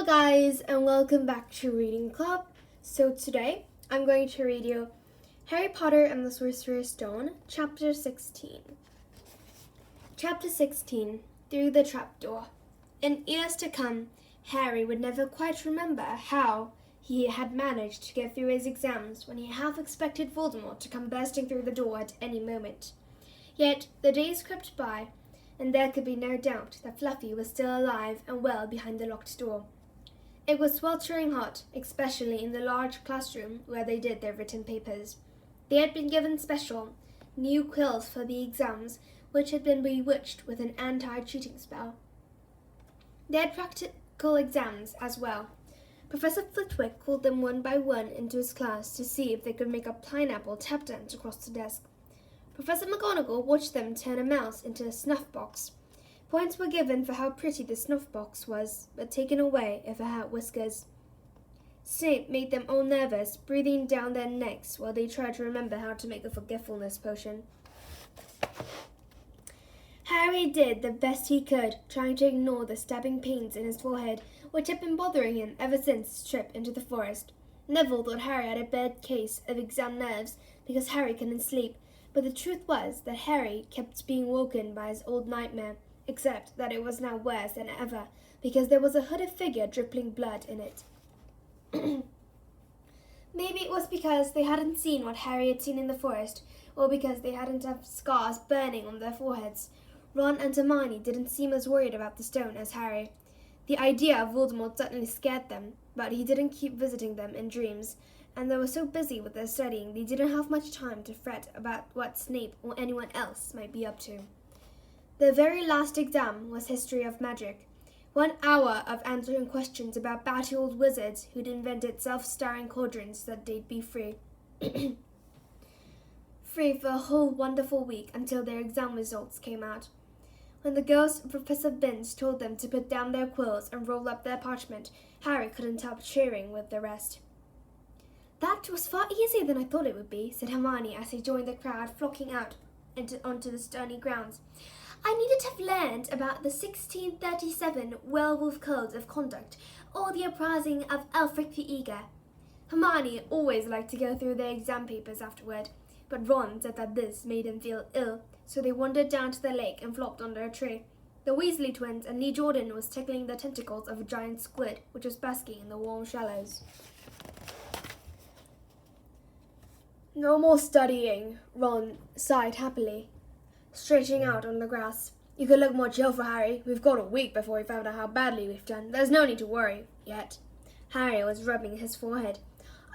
guys, and welcome back to Reading Club. So today I'm going to read you Harry Potter and the Sorcerer's Stone, Chapter 16. Chapter 16, Through the Trapdoor. In years to come, Harry would never quite remember how he had managed to get through his exams when he half expected Voldemort to come bursting through the door at any moment. Yet the days crept by, and there could be no doubt that Fluffy was still alive and well behind the locked door. It was sweltering hot, especially in the large classroom where they did their written papers. They had been given special, new quills for the exams, which had been bewitched with an anti-cheating spell. They had practical exams as well. Professor Flitwick called them one by one into his class to see if they could make a pineapple tap dance across the desk. Professor McGonagall watched them turn a mouse into a snuff box. Points were given for how pretty the snuff box was, but taken away if it had whiskers. Snape made them all nervous, breathing down their necks while they tried to remember how to make a forgetfulness potion. Harry did the best he could, trying to ignore the stabbing pains in his forehead, which had been bothering him ever since his trip into the forest. Neville thought Harry had a bad case of exam nerves because Harry couldn't sleep, but the truth was that Harry kept being woken by his old nightmare, except that it was now worse than ever, because there was a hooded figure dripping blood in it. Maybe it was because they hadn't seen what Harry had seen in the forest, or because they hadn't had scars burning on their foreheads. Ron and Hermione didn't seem as worried about the stone as Harry. The idea of Voldemort certainly scared them, but he didn't keep visiting them in dreams, and they were so busy with their studying they didn't have much time to fret about what Snape or anyone else might be up to. The very last exam was History of Magic. 1 hour of answering questions about batty old wizards who'd invented self-stirring cauldrons so that they'd be free. Free for a whole wonderful week until their exam results came out. When the ghost of Professor Binns told them to put down their quills and roll up their parchment, Harry couldn't help cheering with the rest. "That was far easier than I thought it would be," said Hermione as they joined the crowd flocking out onto the stony grounds. "I needed to have learned about the 1637 Werewolf Codes of Conduct or the uprising of Elfric the Eager." Hermione always liked to go through their exam papers afterward, but Ron said that this made him feel ill, so they wandered down to the lake and flopped under a tree. The Weasley twins and Lee Jordan was tickling the tentacles of a giant squid, which was basking in the warm shallows. "No more studying," Ron sighed happily, stretching out on the grass. "You could look more cheerful, Harry. We've got a week before we find out how badly we've done. There's no need to worry yet." Harry was rubbing his forehead.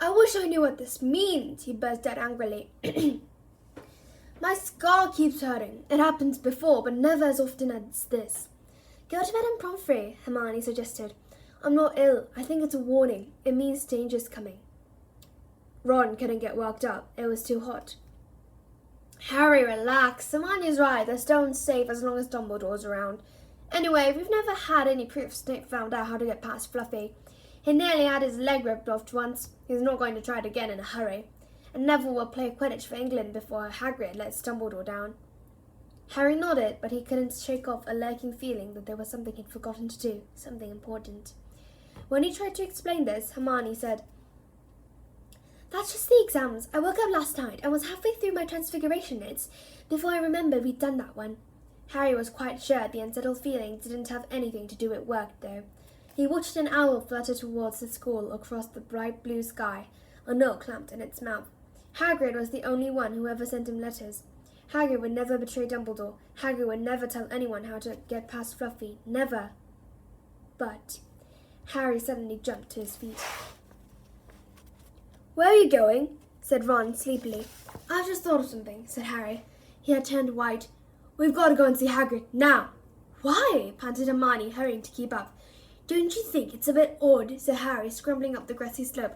"I wish I knew what this means," he burst out angrily. "My scar keeps hurting. It happens before, but never as often as this." "Go to bed and Pomfrey," Hermione suggested. "I'm not ill. I think it's a warning. It means danger's coming." Ron couldn't get worked up. It was too hot. "Harry, relax. Hermione's right. The stone's safe as long as Dumbledore's around. Anyway, we've never had any proof Snape found out how to get past Fluffy. He nearly had his leg ripped off once. He's not going to try it again in a hurry. And Neville will play Quidditch for England before Hagrid lets Dumbledore down." Harry nodded, but he couldn't shake off a lurking feeling that there was something he'd forgotten to do, something important. When he tried to explain this, Hermione said, "That's just the exams. I woke up last night and was halfway through my transfiguration notes before I remembered we'd done that one." Harry was quite sure the unsettled feeling didn't have anything to do with work, though. He watched an owl flutter towards the school across the bright blue sky, a note clamped in its mouth. Hagrid was the only one who ever sent him letters. Hagrid would never betray Dumbledore. Hagrid would never tell anyone how to get past Fluffy. Never. But Harry suddenly jumped to his feet. "Where are you going?" said Ron sleepily. "I've just thought of something," said Harry. He had turned white. "We've got to go and see Hagrid now." "Why?" panted Hermione, hurrying to keep up. "Don't you think it's a bit odd," said Harry, scrambling up the grassy slope,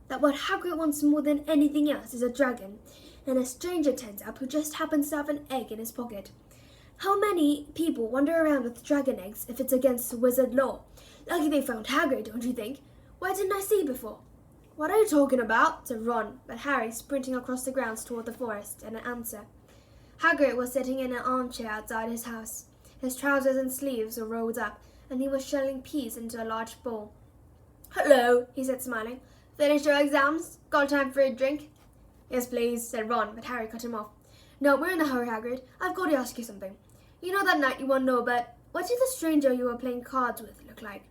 "that what Hagrid wants more than anything else is a dragon, and a stranger turns up who just happens to have an egg in his pocket? How many people wander around with dragon eggs if it's against the wizard law? Lucky they found Hagrid, don't you think? Why didn't I see before?" "What are you talking about?" said Ron, but Harry, sprinting across the grounds toward the forest, didn't answer. Hagrid was sitting in an armchair outside his house. His trousers and sleeves were rolled up, and he was shelling peas into a large bowl. Hello, he said, smiling. Finished your exams? Got time for a drink? Yes, please, said Ron, but Harry cut him off. No, we're in a hurry, Hagrid. I've got to ask you something. You know that night you won no bet? What did the stranger you were playing cards with look like?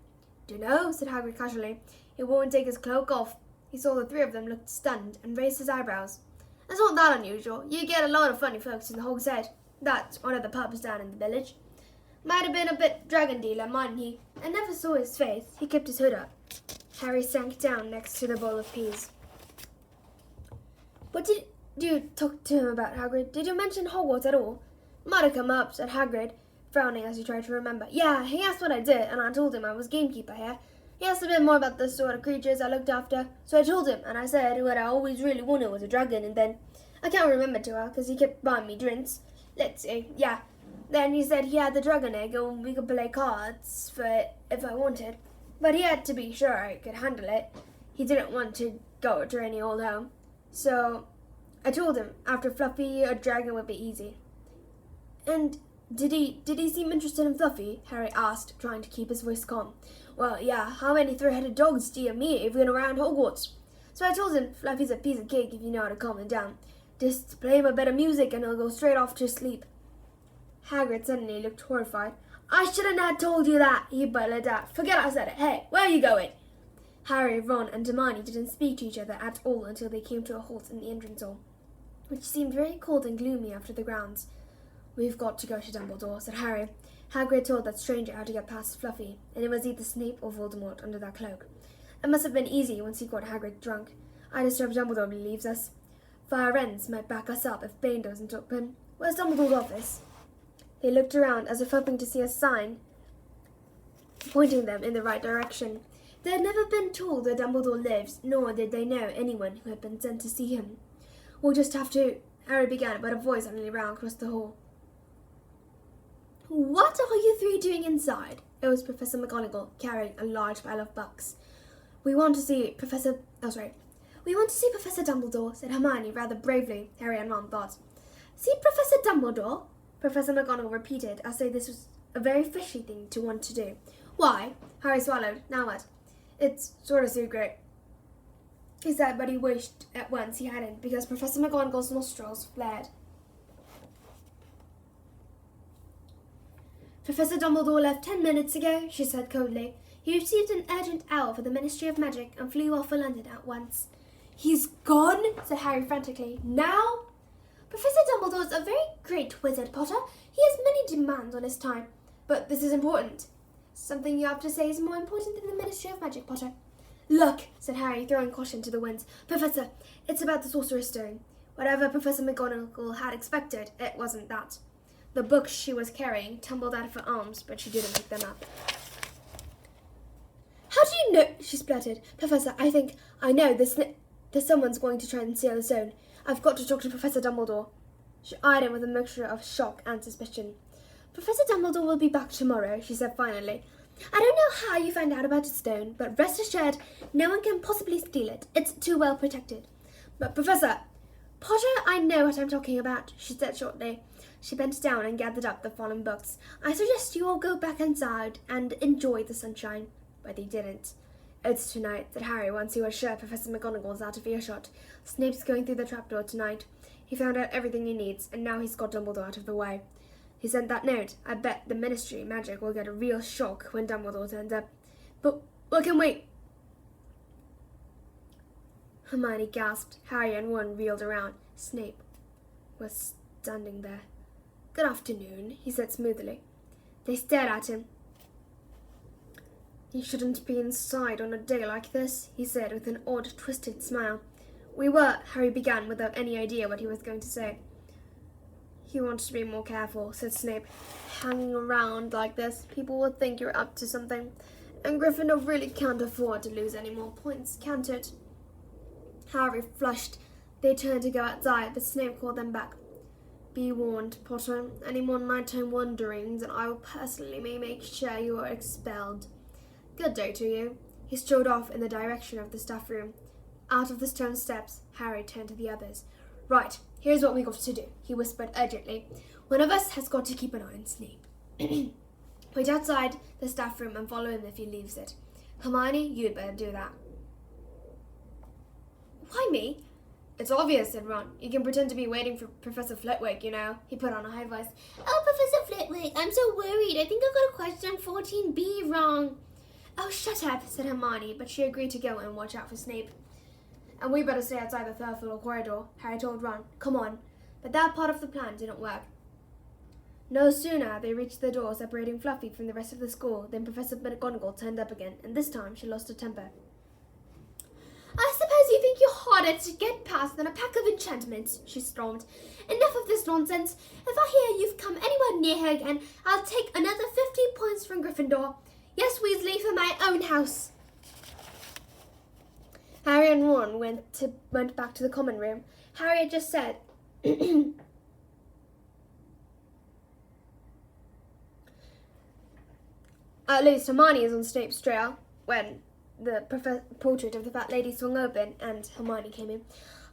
Dunno, said Hagrid casually. He wouldn't take his cloak off. He saw the three of them looked stunned and raised his eyebrows. That's not that unusual. You get a lot of funny folks in the Hog's Head. That's one of the pubs down in the village. Might have been a bit dragon dealer, mightn't he? I never saw his face. He kept his hood up. Harry sank down next to the bowl of peas. What did you talk to him about, Hagrid? Did you mention Hogwarts at all? Might have come up, said Hagrid, frowning as he tried to remember. Yeah, he asked what I did, and I told him I was gamekeeper here. He asked a bit more about the sort of creatures I looked after, so I told him, and I said what I always really wanted was a dragon, and then I can't remember too well, because he kept buying me drinks. Let's see, yeah. Then he said he had the dragon egg, and we could play cards for it if I wanted. But he had to be sure I could handle it. He didn't want to go to any old home. So I told him after Fluffy, a dragon would be easy. And did he seem interested in Fluffy? Harry asked, trying to keep his voice calm. Well, yeah, how many three-headed dogs do you meet if you're around Hogwarts? So I told him Fluffy's a piece of cake if you know how to calm him down. Just play him a bit of music and he'll go straight off to sleep. Hagrid suddenly looked horrified. I shouldn't have told you that, he blurted out. Forget I said it. Hey, where are you going? Harry, Ron, and Hermione didn't speak to each other at all until they came to a halt in the entrance hall, which seemed very cold and gloomy after the grounds. We've got to go to Dumbledore, said Harry. Hagrid told that stranger how to get past Fluffy, and it was either Snape or Voldemort under that cloak. It must have been easy once he got Hagrid drunk. I just hope Dumbledore believes us. Fire Wrens might back us up if Bane doesn't open. Where's Dumbledore's office? They looked around as if hoping to see a sign pointing them in the right direction. They had never been told where Dumbledore lives, nor did they know anyone who had been sent to see him. We'll just have to, Harry began, but a voice suddenly rang across the hall. What are you three doing inside? It was Professor McGonagall, carrying a large pile of books. We want to see Professor Dumbledore, said Hermione rather bravely, Harry and Ron thought. See Professor Dumbledore? Professor McGonagall repeated, as though this was a very fishy thing to want to do. Why? Harry swallowed. Now what? It's sort of secret, he said, but he wished at once he hadn't, because Professor McGonagall's nostrils flared. Professor Dumbledore left 10 minutes ago, she said coldly. He received an urgent hour for the Ministry of Magic and flew off for London at once. He's gone? Said Harry frantically. Now? Professor Dumbledore is a very great wizard, Potter. He has many demands on his time. But this is important. Something you have to say is more important than the Ministry of Magic, Potter. Look, said Harry, throwing caution to the winds. Professor, it's about the Sorcerer's Stone. Whatever Professor McGonagall had expected, it wasn't that. The books she was carrying tumbled out of her arms, but she didn't pick them up. How do you know? She spluttered. Professor, I know there's someone's going to try and steal the stone. I've got to talk to Professor Dumbledore. She eyed him with a mixture of shock and suspicion. Professor Dumbledore will be back tomorrow, she said finally. I don't know how you found out about the stone, but rest assured, no one can possibly steal it. It's too well protected. But Professor Potter, I know what I'm talking about, she said shortly. She bent down and gathered up the fallen books. I suggest you all go back inside and enjoy the sunshine. But they didn't. It's tonight, said Harry once he was sure Professor McGonagall's out of earshot. Snape's going through the trapdoor tonight. He found out everything he needs, and now he's got Dumbledore out of the way. He sent that note. I bet the Ministry of Magic will get a real shock when Dumbledore turns up. But what can we? Hermione gasped. Harry and Ron reeled around. Snape was standing there. Good afternoon, he said smoothly. They stared at him. You shouldn't be inside on a day like this, he said with an odd, twisted smile. We were, Harry began without any idea what he was going to say. You want to be more careful, said Snape. Hanging around like this, people will think you're up to something. And Gryffindor really can't afford to lose any more points, can't it? Harry flushed. They turned to go outside, but Snape called them back. Be warned, Potter. Any more nighttime wanderings, and I will personally make sure you are expelled. Good day to you. He strode off in the direction of the staff room. Out of the stone steps, Harry turned to the others. Right, here's what we got to do, he whispered urgently. One of us has got to keep an eye on Snape. Wait outside the staff room and follow him if he leaves it. Hermione, you'd better do that. Why me? It's obvious, said Ron. You can pretend to be waiting for Professor Flitwick, you know. He put on a high voice. Oh, Professor Flitwick, I'm so worried. I think I got a question 14B wrong. Oh, shut up, said Hermione, but she agreed to go and watch out for Snape. And we better stay outside the third floor corridor, Harry told Ron. Come on. But that part of the plan didn't work. No sooner had they reached the door separating Fluffy from the rest of the school than Professor McGonagall turned up again, and this time she lost her temper. I suppose you think you're harder to get past than a pack of enchantments, she stormed. Enough of this nonsense. If I hear you've come anywhere near her again, I'll take another 50 points from Gryffindor. Yes, Weasley, for my own house. Harry and Ron went back to the common room. Harry had just said, at least Hermione is on Snape's trail, when the portrait of the fat lady swung open and Hermione came in.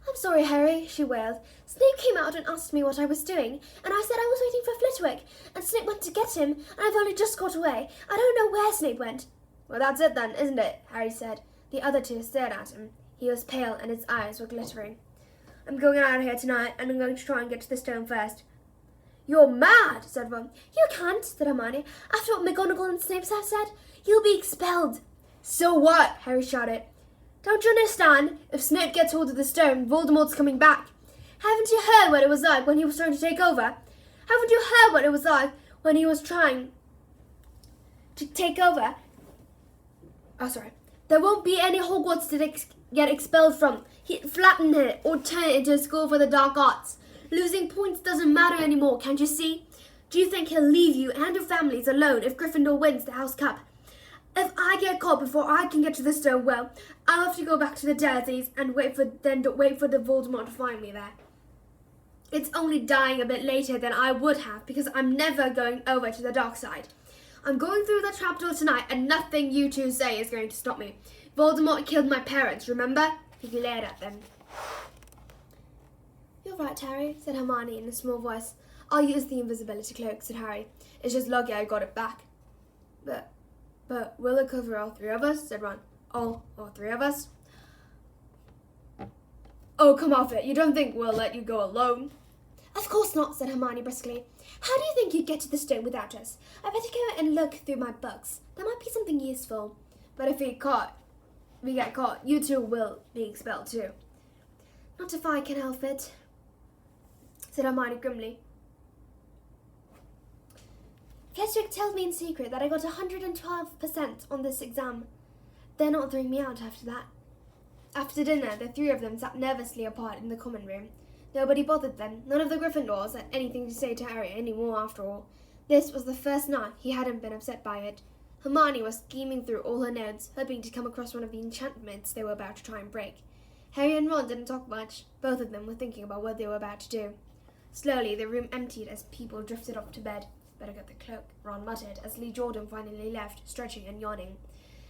I'm sorry, Harry, she wailed. Snape came out and asked me what I was doing, and I said I was waiting for Flitwick, and Snape went to get him, and I've only just got away. I don't know where Snape went. Well, that's it then, isn't it? Harry said. The other two stared at him. He was pale and his eyes were glittering. I'm going out of here tonight, and I'm going to try and get to the stone first. You're mad, said Ron. You can't, said Hermione. After what McGonagall and Snape have said, you'll be expelled. So what? Harry shouted. Don't you understand? If Snape gets hold of the stone, Voldemort's coming back. Haven't you heard what it was like when he was trying to take over? Haven't you heard what it was like when he was trying to take over? Oh, sorry. There won't be any Hogwarts to get expelled from. He'd flatten it or turn it into a school for the dark arts. Losing points doesn't matter anymore, can't you see? Do you think he'll leave you and your families alone if Gryffindor wins the House Cup? If I get caught before I can get to the stone well, I'll have to go back to the Dursleys and wait for the Voldemort to find me there. It's only dying a bit later than I would have because I'm never going over to the dark side. I'm going through the trapdoor tonight and nothing you two say is going to stop me. Voldemort killed my parents, remember? He glared at them. You're right, Harry, said Hermione in a small voice. I'll use the invisibility cloak, said Harry. It's just lucky I got it back. But will it cover all three of us? Said Ron. All three of us? Oh, come off it. You don't think we'll let you go alone? Of course not, said Hermione briskly. How do you think you'd get to the stone without us? I better go and look through my books. There might be something useful. But if we get caught, you two will be expelled too. Not if I can help it, said Hermione grimly. Flitwick tells me in secret that I got 112% on this exam. They're not throwing me out after that. After dinner, the three of them sat nervously apart in the common room. Nobody bothered them. None of the Gryffindors had anything to say to Harry anymore after all. This was the first night he hadn't been upset by it. Hermione was scheming through all her notes, hoping to come across one of the enchantments they were about to try and break. Harry and Ron didn't talk much. Both of them were thinking about what they were about to do. Slowly, the room emptied as people drifted off to bed. Better get the cloak, Ron muttered as Lee Jordan finally left, stretching and yawning.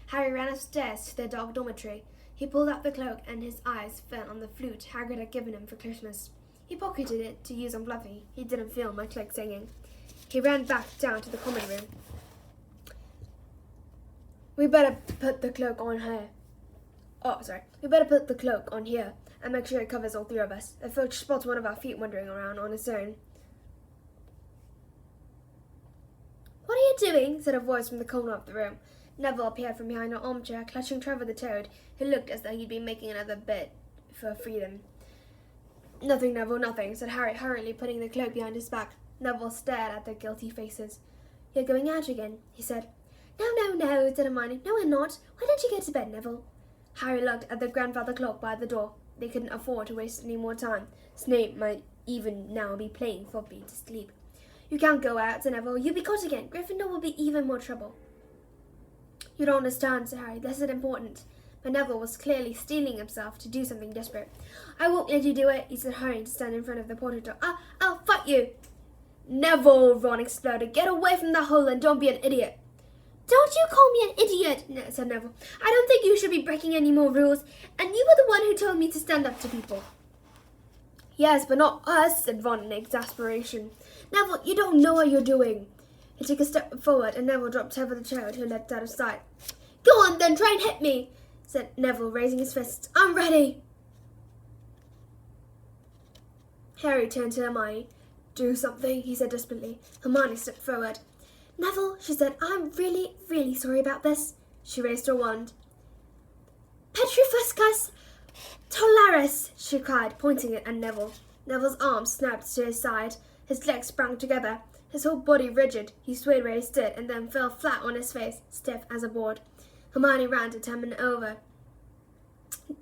Harry ran upstairs to their dark dormitory. He pulled out the cloak and his eyes fell on the flute Hagrid had given him for Christmas. He pocketed it to use on Fluffy. He didn't feel much like singing. He ran back down to the common room. We better put the cloak on here. We better put the cloak on here and make sure it covers all three of us. If Filch spots one of our feet wandering around on its own. What are you doing? Said a voice from the corner of the room. Neville appeared from behind an armchair, clutching Trevor the Toad, who looked as though he'd been making another bid for freedom. Nothing, Neville, nothing, said Harry, hurriedly putting the cloak behind his back. Neville stared at their guilty faces. You're going out again, he said. No, said Hermione. No, we're not. Why don't you go to bed, Neville? Harry looked at the grandfather clock by the door. They couldn't afford to waste any more time. Snape might even now be playing football to sleep. You can't go out, said Neville. You'll be caught again. Gryffindor will be even more trouble. You don't understand, said Harry. This isn't important. But Neville was clearly steeling himself to do something desperate. I won't let you do it, he said, hurrying to stand in front of the portal door. I'll fight you. Neville, Ron exploded. Get away from that hole and don't be an idiot. Don't you call me an idiot, said Neville. I don't think you should be breaking any more rules. And you were the one who told me to stand up to people. Yes, but not us, said Ron in exasperation. Neville, you don't know what you're doing. He took a step forward and Neville dropped over the Toad, who leapt out of sight. Go on then, try and hit me, said Neville, raising his fists. I'm ready. Harry turned to Hermione. Do something, he said desperately. Hermione stepped forward. Neville, she said, I'm really, really sorry about this. She raised her wand. Petrifuscus Tolaris, she cried, pointing it at Neville. Neville's arm snapped to his side. His legs sprang together. His whole body rigid. He swayed where he stood and then fell flat on his face, stiff as a board. Hermione ran to turn him over.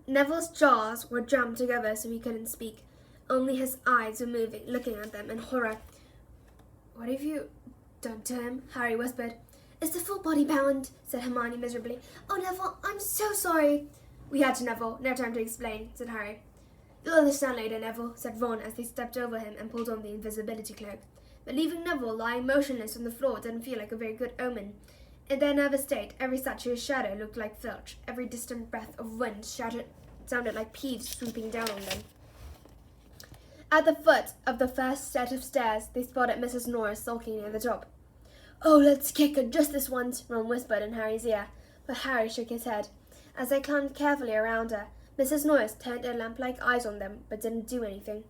Neville's jaws were jammed together so he couldn't speak. Only his eyes were moving, looking at them in horror. What have you done to him? Harry whispered. Is the full body bound? Said Hermione miserably. Oh, Neville, I'm so sorry. We had to, Neville. No time to explain, said Harry. You'll understand later, Neville, said Ron as they stepped over him and pulled on the invisibility cloak. But leaving Neville lying motionless on the floor didn't feel like a very good omen. In their nervous state, every statue's shadow looked like Filch. Every distant breath of wind sounded like Peeves swooping down on them. At the foot of the first set of stairs, they spotted Mrs. Norris sulking near the top. Oh, let's kick her just this once, Ron whispered in Harry's ear, but Harry shook his head. As they climbed carefully around her, Mrs. Norris turned her lamp-like eyes on them, but didn't do anything.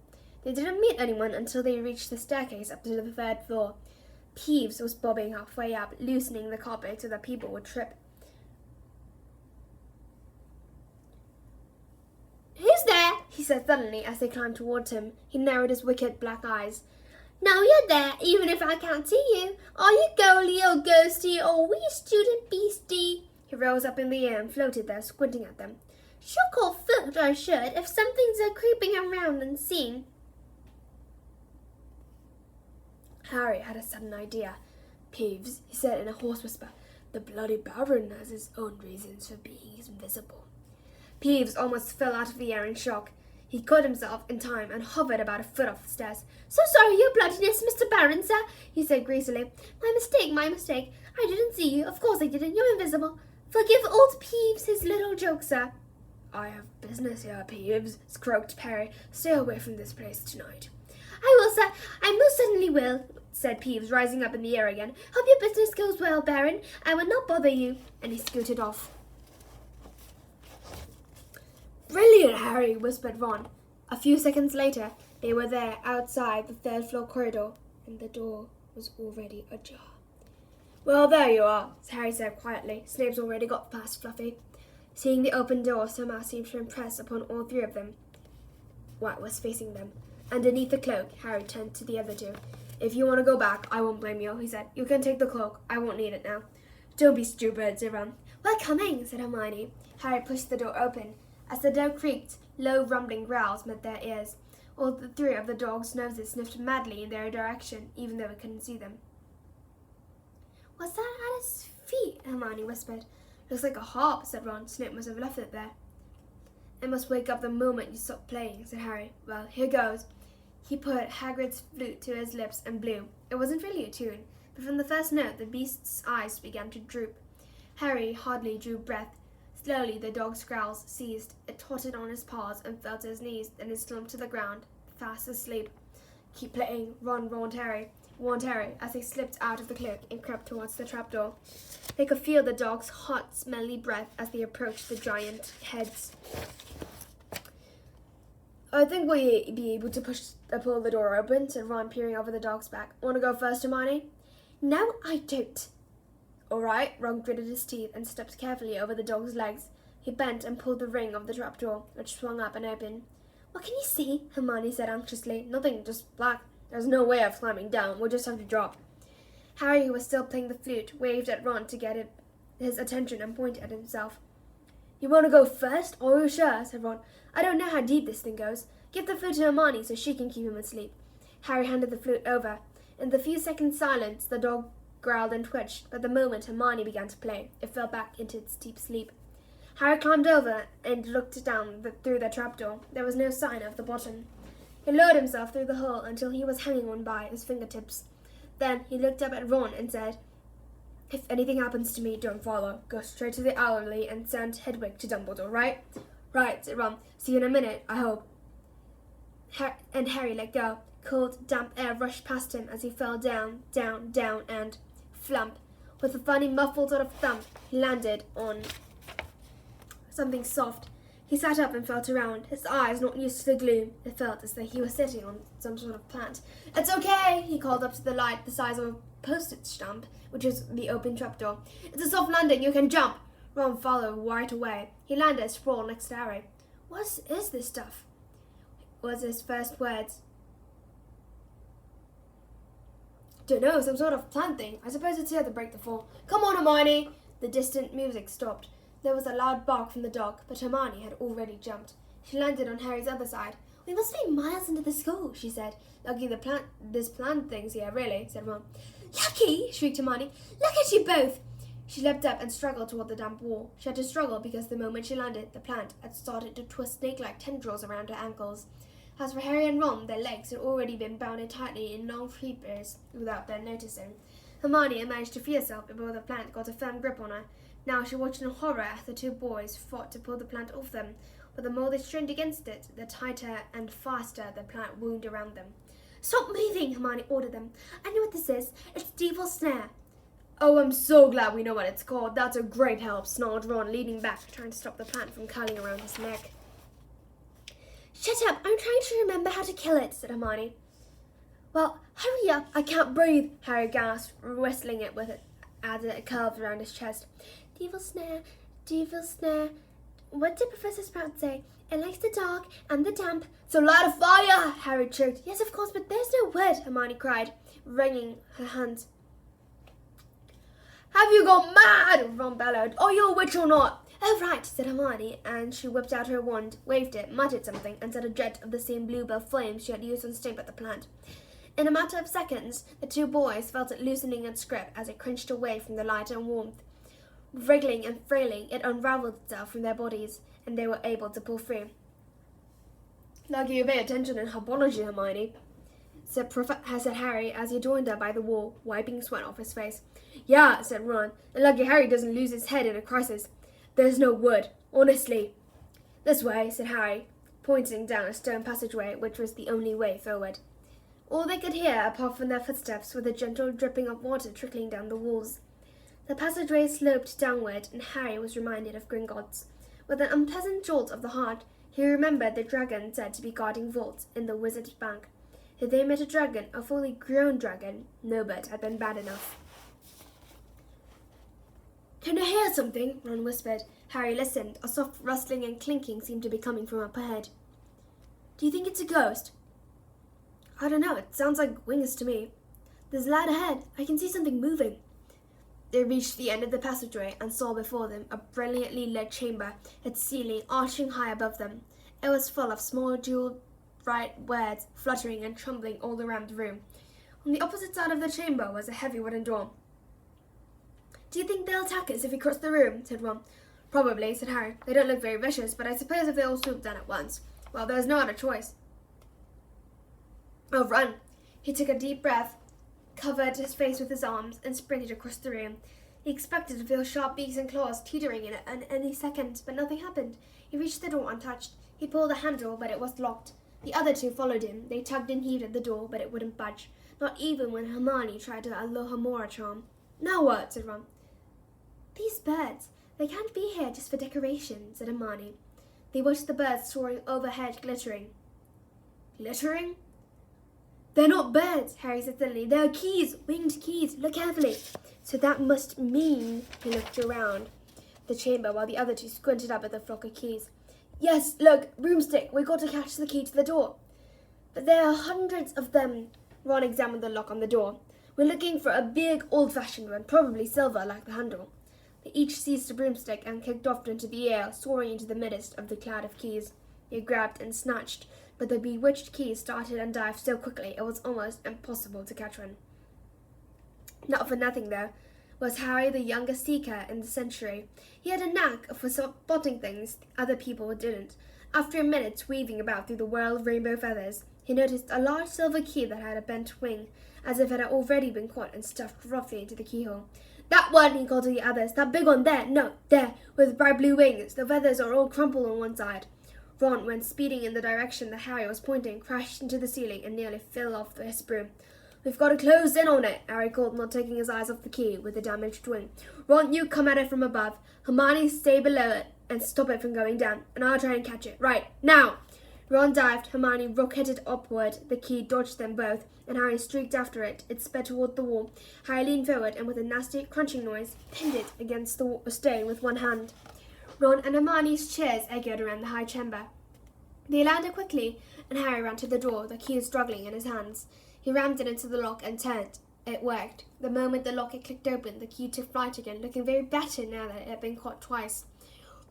They didn't meet anyone until they reached the staircase up to the third floor. Peeves was bobbing halfway up, loosening the carpet so that people would trip. Who's there? He said suddenly as they climbed towards him. He narrowed his wicked black eyes. Now you're there, even if I can't see you. Are you girly or ghosty or wee student beastie? He rose up in the air and floated there, squinting at them. Shook or Filch I should, if something's creeping around unseen. Harry had a sudden idea. Peeves, he said in a hoarse whisper, the bloody Baron has his own reasons for being invisible. Peeves almost fell out of the air in shock. He caught himself in time and hovered about a foot off the stairs. So sorry, your bloodiness, Mr. Baron, sir, he said greasily. My mistake. I didn't see you. Of course I didn't. You're invisible. Forgive old Peeves his little joke, sir. I have business here, Peeves, croaked Perry. Stay away from this place tonight. I will, sir. I most certainly will, said Peeves, rising up in the air again. Hope your business goes well, Baron. I will not bother you. And he scooted off. Brilliant, Harry, whispered Ron. A few seconds later, they were there outside the third-floor corridor, and the door was already ajar. Well, there you are, Harry said quietly. Snape's already got past Fluffy. Seeing the open door somehow seemed to impress upon all three of them. What was facing them? Underneath the cloak, Harry turned to the other two. If you want to go back, I won't blame you, he said. You can take the cloak. I won't need it now. Don't be stupid, said Ron. We're coming, said Hermione. Harry pushed the door open. As the door creaked, low rumbling growls met their ears. All the three of the dogs' noses sniffed madly in their direction, even though we couldn't see them. What's that at his feet? Hermione whispered. Looks like a harp, said Ron. Snape must have left it there. It must wake up the moment you stop playing, said Harry. Well, here goes. He put Hagrid's flute to his lips and blew. It wasn't really a tune, but from the first note the beast's eyes began to droop. Harry hardly drew breath. Slowly the dog's growls ceased. It tottered on his paws and fell to his knees, then it slumped to the ground, fast asleep. Keep playing, Ron warned Harry, as they slipped out of the cloak and crept towards the trapdoor. They could feel the dog's hot, smelly breath as they approached the giant heads. I think we'll be able to pull the door open, said Ron, peering over the dog's back. Want to go first, Hermione? No, I don't. All right, Ron gritted his teeth and stepped carefully over the dog's legs. He bent and pulled the ring of the trapdoor, which swung up and open. What can you see? Hermione said anxiously. Nothing, just black. There's no way of climbing down. We'll just have to drop. Harry, who was still playing the flute, waved at Ron to get his attention and pointed at himself. You want to go first? Are you sure? Said Ron. I don't know how deep this thing goes. Give the flute to Hermione so she can keep him asleep. Harry handed the flute over. In the few seconds' silence, the dog growled and twitched, but the moment Hermione began to play, it fell back into its deep sleep. Harry climbed over and looked down through the trapdoor. There was no sign of the bottom. He lowered himself through the hole until he was hanging on by his fingertips. Then he looked up at Ron and said, If anything happens to me, don't follow. Go straight to the owlery and send Hedwig to Dumbledore, right? Right, said Ron. See you in a minute, I hope. And Harry let go. Cold, damp air rushed past him as he fell down, and flump. With a funny muffled sort of thump, he landed on something soft. He sat up and felt around, his eyes not used to the gloom. It felt as though he was sitting on some sort of plant. "It's okay," he called up to the light the size of a postage stamp, which was the open trapdoor. "It's a soft landing, you can jump." Ron followed right away. He landed sprawled next to Harry. "What is this stuff?" was his first words. "Dunno, some sort of plant thing. I suppose it's here to break the fall. Come on, Hermione!" The distant music stopped. There was a loud bark from the dog, but Hermione had already jumped. She landed on Harry's other side. "We must be miles into the school," she said. "Lucky this plant thing's here, really," said Ron. "Lucky!" shrieked Hermione. "Look at you both!" She leapt up and struggled toward the damp wall. She had to struggle because the moment she landed, the plant had started to twist snake-like tendrils around her ankles. As for Harry and Ron, their legs had already been bound tightly in long creepers without their noticing. Hermione managed to free herself before the plant got a firm grip on her. Now she watched in horror as the two boys fought to pull the plant off them. But the more they strained against it, the tighter and faster the plant wound around them. "Stop moving," Hermione ordered them. "I know what this is. It's Devil's Snare." "Oh, I'm so glad we know what it's called. That's a great help," snarled Ron, leaning back, trying to stop the plant from curling around his neck. "Shut up, I'm trying to remember how to kill it," said Hermione. "Well, hurry up, I can't breathe," Harry gasped, wrestling it with it as it curved around his chest. Devil's Snare, Devil's Snare. What did Professor Sprout say? It likes the dark and the damp." "So light a fire," Harry choked. "Yes, of course, but there's no wood," Hermione cried, wringing her hands. "Have you gone mad?" Ron bellowed. "Are you a witch or not?" "Oh, right," said Hermione, and she whipped out her wand, waved it, muttered something, and set a jet of the same bluebell flame she had used on Snape at the plant. In a matter of seconds, the two boys felt it loosening its grip as it cringed away from the light and warmth. Wriggling and frailing, it unraveled itself from their bodies, and they were able to pull free. "Lucky you pay attention in herbology, Hermione," said Harry as he joined her by the wall, wiping sweat off his face. "Yeah," said Ron, "and lucky Harry doesn't lose his head in a crisis. There's no wood, honestly." "This way," said Harry, pointing down a stone passageway, which was the only way forward. All they could hear, apart from their footsteps, was the gentle dripping of water trickling down the walls. The passageway sloped downward, and Harry was reminded of Gringotts. With an unpleasant jolt of the heart, he remembered the dragon said to be guarding vaults in the Wizard's Bank. If they met a dragon, a fully grown dragon, no bird had been bad enough. "Can you hear something?" Ron whispered. Harry listened. A soft rustling and clinking seemed to be coming from up ahead. "Do you think it's a ghost?" "I don't know. It sounds like wings to me." "There's a light ahead. I can see something moving." They reached the end of the passageway and saw before them a brilliantly lit chamber, its ceiling arching high above them. It was full of small jeweled bright words fluttering and trembling all around the room. On the opposite side of the chamber was a heavy wooden door. "Do you think they'll attack us if we cross the room?" said Ron. "Probably," said Harry. "They don't look very vicious, but I suppose if they all swoop down at once, well, there's no other choice." "Oh, run!" He took a deep breath, covered his face with his arms, and sprinted across the room. He expected to feel sharp beaks and claws teetering in it at any second, but nothing happened. He reached the door untouched. He pulled the handle, but it was locked. The other two followed him. They tugged and heaved at the door, but it wouldn't budge, not even when Hermione tried to Alohomora charm. "Now what?" said Ron. "These birds, they can't be here just for decoration," said Hermione. They watched the birds soaring overhead, glittering. "Glittering?" "They're not birds," Harry said suddenly. "They're keys, winged keys. Look carefully." So that must mean, he looked around the chamber while the other two squinted up at the flock of keys. "Yes, look, broomstick. We got to catch the key to the door." "But there are hundreds of them." Ron examined the lock on the door. "We're looking for a big, old-fashioned one, probably silver like the handle." They each seized a broomstick and kicked off into the air, soaring into the midst of the cloud of keys. They grabbed and snatched, but the bewitched keys started and dived so quickly it was almost impossible to catch one. Not for nothing, though, was Harry the youngest seeker in the century. He had a knack for spotting things other people didn't. After a minute's weaving about through the whirl of rainbow feathers, he noticed a large silver key that had a bent wing, as if it had already been caught and stuffed roughly into the keyhole. "That one," he called to the others. "That big one there. No, there, with bright blue wings. The feathers are all crumpled on one side." Ron went speeding in the direction that Harry was pointing, crashed into the ceiling, and nearly fell off his broom. We've got to close in on it, Harry called, not taking his eyes off the key with the damaged wing. Ron, you come at it from above. Hermione, stay below it and stop it from going down. And I'll try and catch it. Right, now! Ron dived, Hermione rocketed upward, the key dodged them both, and Harry streaked after it. It sped toward the wall. Harry leaned forward and with a nasty crunching noise, pinned it against the stone with one hand. Ron and Hermione's chairs echoed around the high chamber. They landed quickly, and Harry ran to the door, the key struggling in his hands. He rammed it into the lock and turned. It worked. The moment the lock had clicked open, the key took flight again, looking very better now that it had been caught twice.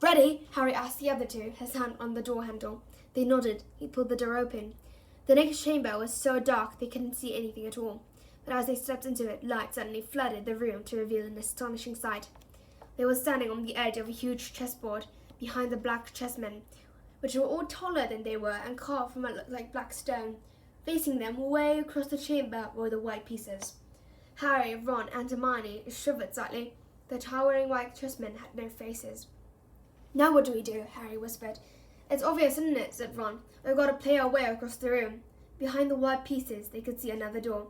Ready? Harry asked the other two, his hand on the door handle. They nodded. He pulled the door open. The next chamber was so dark they couldn't see anything at all. But as they stepped into it, light suddenly flooded the room to reveal an astonishing sight. They were standing on the edge of a huge chessboard, behind the black chessmen, which were all taller than they were and carved from what looked like black stone. Facing them, way across the chamber, were the white pieces. Harry, Ron, and Hermione shivered slightly. The towering white chessmen had no faces. Now what do we do? Harry whispered. It's obvious, isn't it? Said Ron. We've got to play our way across the room. Behind the white pieces, they could see another door.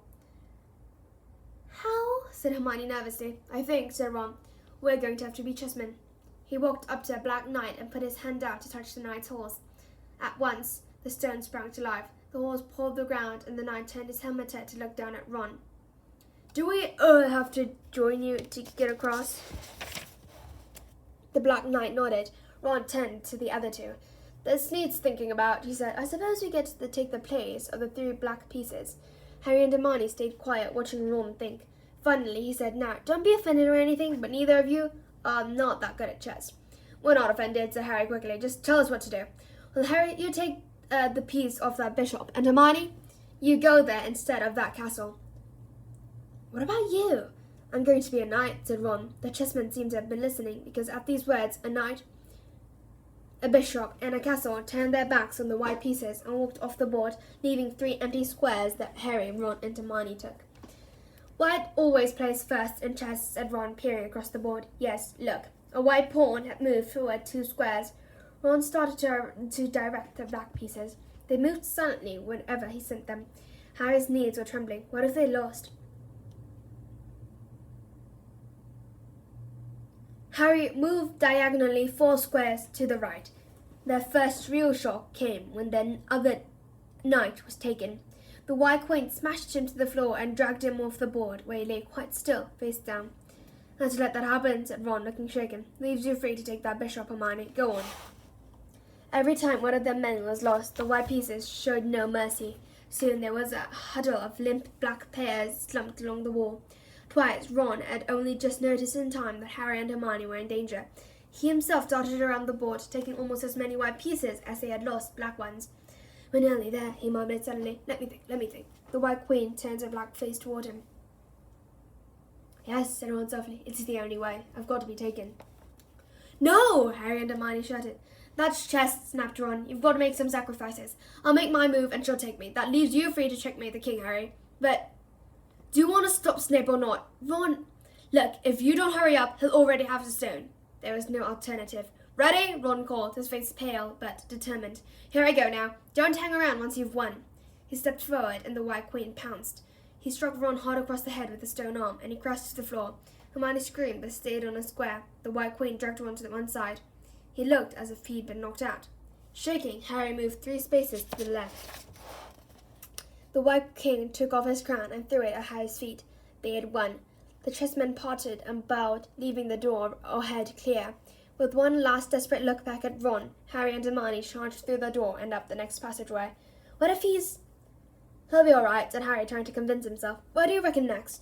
How? Said Hermione nervously. I think, said Ron, we're going to have to be chessmen. He walked up to a black knight and put his hand out to touch the knight's horse. At once, the stone sprang to life. The horse pawed the ground, and the knight turned his helmet head to look down at Ron. Do we have to join you to get across? The black knight nodded. Ron turned to the other two. This needs thinking about, he said. I suppose we get to take the place of the three black pieces. Harry and Hermione stayed quiet, watching Ron think. Finally, he said, Now, don't be offended or anything, but neither of you are not that good at chess. We're not offended, said Harry quickly. Just tell us what to do. Well, Harry, you take the piece off that bishop, and Hermione, you go there instead of that castle. What about you? I'm going to be a knight, said Ron. The chessmen seemed to have been listening, because at these words, a knight, a bishop, and a castle turned their backs on the white pieces and walked off the board, leaving 3 empty squares that Harry, Ron, and Hermione took. White always plays first in chess, said Ron, peering across the board. Yes, look. A white pawn had moved forward 2 squares. Ron started to direct the black pieces. They moved silently whenever he sent them. Harry's knees were trembling. What if they lost? Harry moved diagonally 4 squares to the right. Their first real shock came when the other knight was taken. The white queen smashed him to the floor and dragged him off the board, where he lay quite still, face down. Not to let that happen, said Ron, looking shaken. Leaves you free to take that bishop, Hermione. Go on. Every time one of their men was lost, the white pieces showed no mercy. Soon there was a huddle of limp black pairs slumped along the wall. Twice Ron had only just noticed in time that Harry and Hermione were in danger. He himself darted around the board, taking almost as many white pieces as they had lost black ones. We're nearly there, he murmured suddenly. Let me think. The white queen turned her black face toward him. Yes, said Ron softly. It's the only way. I've got to be taken. No! Harry and Hermione shouted. That's chess, snapped Ron. You've got to make some sacrifices. I'll make my move and she'll take me. That leaves you free to checkmate the king, Harry. But do you want to stop Snape or not? Ron, look, if you don't hurry up, he'll already have the stone. There was no alternative. Ready? Ron called, his face pale but determined. Here I go now. Don't hang around once you've won. He stepped forward and the white queen pounced. He struck Ron hard across the head with the stone arm and he crashed to the floor. Hermione screamed but stayed on a square. The white queen dragged Ron to one side. He looked as if he'd been knocked out. Shaking, Harry moved 3 spaces to the left. The white king took off his crown and threw it at Harry's feet. They had won. The chessmen parted and bowed, leaving the door ahead clear. With one last desperate look back at Ron, Harry and Hermione charged through the door and up the next passageway. What if he's... He'll be all right, said Harry, trying to convince himself. What do you reckon next?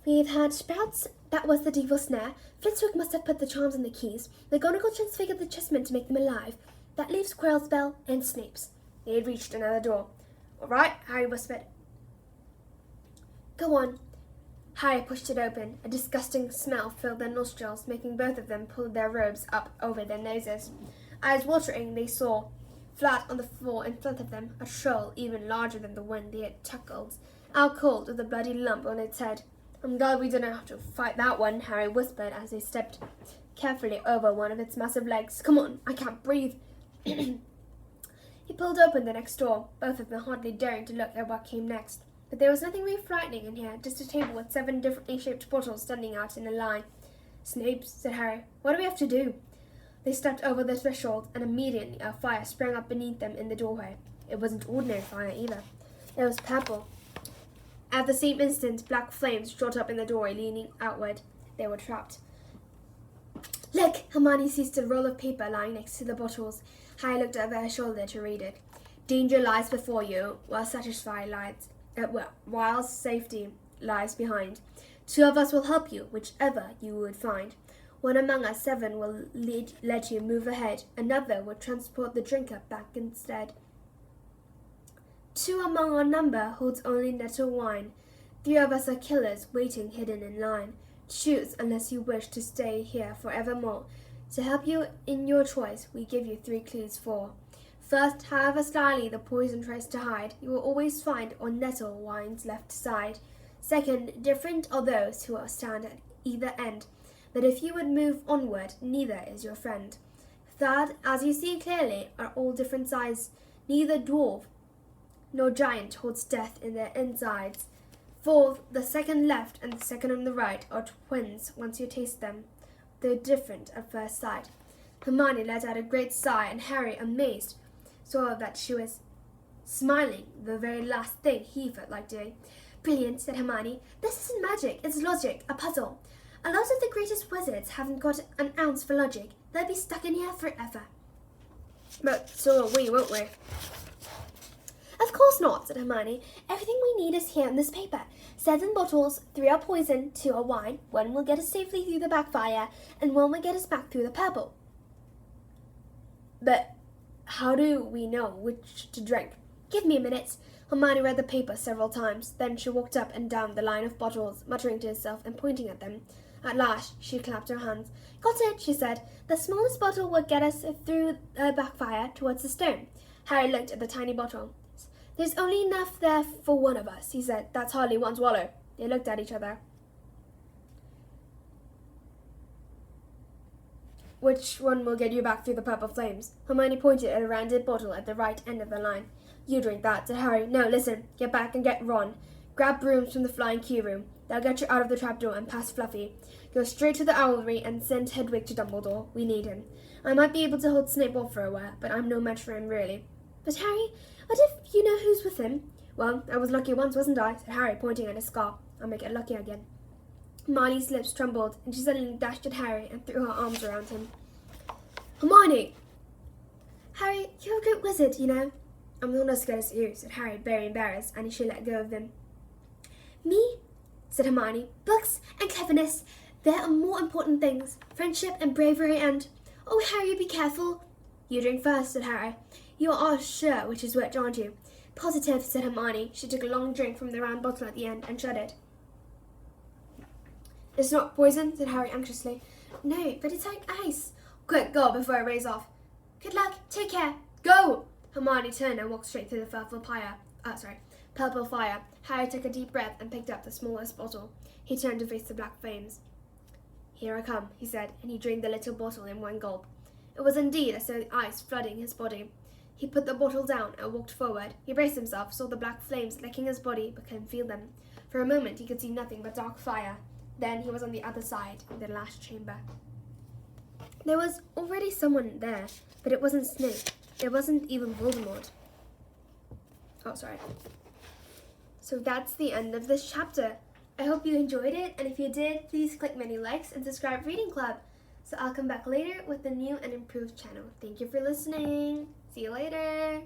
We've had sprouts. That was the devil snare. Flitwick must have put the charms in the keys. McGonagall transfigured the chessmen to make them alive. That leaves Quirrell's bell and Snape's. They had reached another door. All right, Harry whispered. Go on. Harry pushed it open. A disgusting smell filled their nostrils, making both of them pull their robes up over their noses. Eyes watering, they saw, flat on the floor in front of them, a troll even larger than the one they had tackled, out cold with a bloody lump on its head. I'm glad we didn't have to fight that one, Harry whispered as they stepped carefully over one of its massive legs. Come on, I can't breathe. He pulled open the next door, both of them hardly daring to look at what came next. But there was nothing really frightening in here, just a table with 7 differently shaped bottles standing out in a line. Snape, said Harry, what do we have to do? They stepped over the threshold, and immediately a fire sprang up beneath them in the doorway. It wasn't ordinary fire either. It was purple. At the same instant, black flames shot up in the doorway, leaning outward. They were trapped. Look! Hermione seized a roll of paper lying next to the bottles. Harry looked over her shoulder to read it. Danger lies before you, while safety lies behind. 2 of us will help you, whichever you would find. One among us 7 will let you move ahead. Another will transport the drinker back instead. 2 among our number holds only nettle wine. 3 of us are killers waiting hidden in line. Choose unless you wish to stay here forevermore. To help you in your choice, we give you 3 clues for. First, however slyly the poison tries to hide, you will always find on nettle wine's left side. Second, different are those who stand at either end, but if you would move onward, neither is your friend. Third, as you see clearly, are all different sizes. Neither dwarf nor giant holds death in their insides. Fourth, the second left and the second on the right are twins once you taste them, though different at first sight. Hermione let out a great sigh, and Harry, amazed, saw that she was smiling, the very last thing he felt like doing. Brilliant, said Hermione. This isn't magic, it's logic, a puzzle. A lot of the greatest wizards haven't got an ounce for logic. They'll be stuck in here forever. But so will we, won't we? Of course not, said Hermione. Everything we need is here in this paper. 7 bottles, 3 are poison, 2 are wine, 1 will get us safely through the backfire, and 1 will get us back through the purple. But how do we know which to drink? Give me a minute. Hermione read the paper several times. Then she walked up and down the line of bottles, muttering to herself and pointing at them. At last, she clapped her hands. Got it, she said. The smallest bottle will get us through the backfire towards the stone. Harry looked at the tiny bottle. There's only enough there for 1 of us, he said. That's hardly 1 swallow. They looked at each other. Which one will get you back through the purple flames? Hermione pointed at a rounded bottle at the right end of the line. You drink that, said Harry. No, listen. Get back and get Ron. Grab brooms from the flying queue room. They'll get you out of the trapdoor and past Fluffy. Go straight to the owlry and send Hedwig to Dumbledore. We need him. I might be able to hold Snape off for a while, but I'm no match for him, really. But Harry, what if you know who's with him? Well, I was lucky once, wasn't I? Said Harry, pointing at his scar. I'll make it lucky again. Hermione's lips trembled, and she suddenly dashed at Harry and threw her arms around him. Hermione! Harry, you're a great wizard, you know. I'm not as good as you, said Harry, very embarrassed, and she let go of them. Me? Said Hermione. Books and cleverness. There are more important things. Friendship and bravery and... Oh, Harry, be careful. You drink first, said Harry. You are sure which is which, aren't you? Positive, said Hermione. She took a long drink from the round bottle at the end and shut it. It's not poison, said Harry anxiously. No, but it's like ice. Quick, go before I race off. Good luck. Take care. Go! Hermione turned and walked straight through the purple fire. Harry took a deep breath and picked up the smallest bottle. He turned to face the black flames. Here I come, he said, and he drained the little bottle in 1 gulp. It was indeed as though the ice flooding his body. He put the bottle down and walked forward. He braced himself, saw the black flames licking his body, but couldn't feel them. For a moment he could see nothing but dark fire. Then he was on the other side, in the last chamber. There was already someone there, but it wasn't Snape. It wasn't even Voldemort. So that's the end of this chapter. I hope you enjoyed it, and if you did, please click many likes and subscribe Reading Club. So I'll come back later with a new and improved channel. Thank you for listening. See you later.